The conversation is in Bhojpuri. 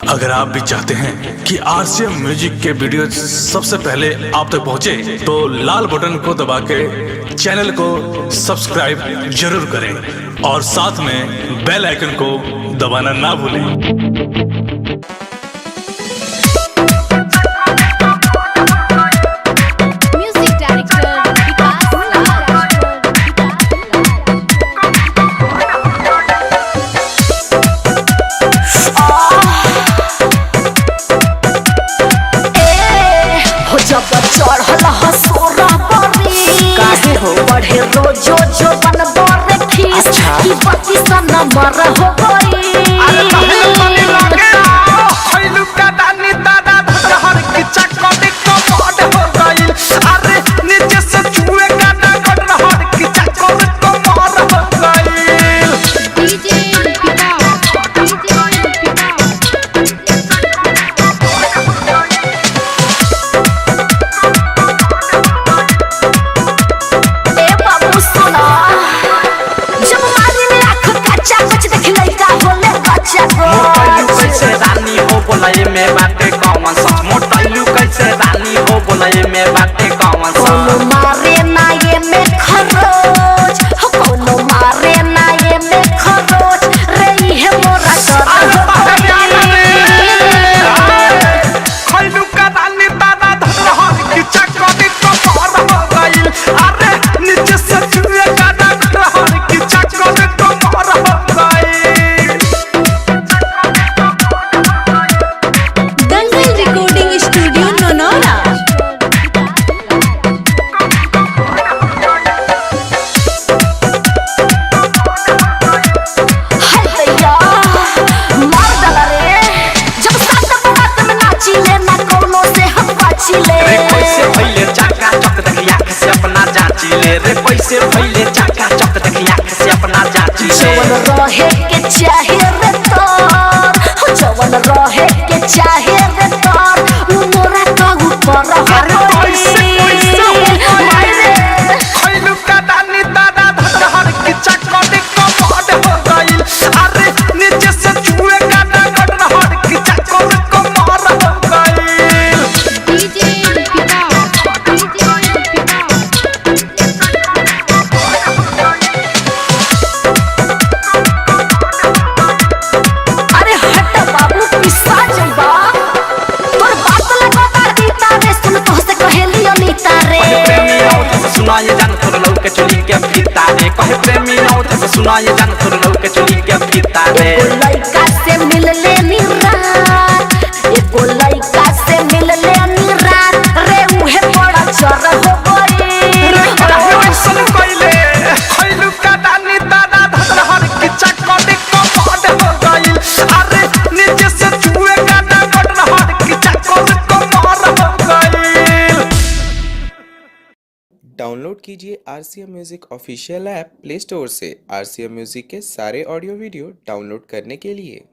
अगर आप भी चाहते हैं कि आरसीएम म्यूजिक के वीडियो सबसे पहले आप तक पहुंचे, तो लाल बटन को दबा के चैनल को सब्सक्राइब जरूर करें और साथ में बेल आइकन को दबाना ना भूलें। काहे हो बढ़े रोजो जो बनबो रे खीस की बत्ती सा नंबर हो गई। अरे पहले पानी लागे खइलू का दानी दादा धर की चक्कर को मोड़ हो गई। अरे नीचे से छुए का डगर रहर की चक्कर को मोड़ हो गई। डीजे पिता ए बाबू सुना जब मारी में आँख कच्चा कुछ देख लइका होले बच्चा को मोटलू कैसे रानी हो बोले में बाटे कौन सच। मोटलू कैसे रानी हो बोले में बाटे कौन कोनो सच। मारे ना ये में खरोच हो कोनो मारे ना ये में खरोच रे ये मोरा कर खइलू का दानी दादा धर की चक्कर को मोड़ हो गई। अरे नीचे से छुए का डगर की चक्कर को मोड़ हो गई। दंगल रिकॉर्डिंग स्टूडियो नोनोरा। हैया मार डाला रे जब साथ बात में नाची ले ना कोनो से हम बाची ले रे पैसे भइले चाका चक देखिया से अपना जांची ले। रे पैसे भइले चाका चक देखिया से अपना जांची ले। जवन रहे के चाहे रे तोर हो जवन रहे के चाहे रे तोर उ मोरा का ऊपर अरे पैसे हो रे खइलू का दानी दादा धर की चक्कर को मोड़ हो गई। अरे नीचे से छुए का डगर रहर की चक्कर को मोड़ हो गई। डीजे पिता अरे हट बाबू पिसा जइबा तोर बात लगता दीता रे सुन तो से कहेली अनीता रे प्रेमी औत से सुनाए जान तोर लौ के चोली के फीता रे। कहे प्रेमी औत से सुनाए जान तोर लौ के चोली के फीता रे। एगो लइका से मिल ले नी रात एगो लइका से मिल ले नी रात रे उहे बड़ा चर हो गई अरे सुन कइले खइलू का दानी दादा धर की चक्कर को मोड़ हो गई। अरे नीचे से छुए का डगर रहर की चक्कर को मोड़ हो गई। डाउनलोड कीजिए RCM music official app play store से। RCM म्यूजिक के सारे ऑडियो वीडियो डाउनलोड करने के लिए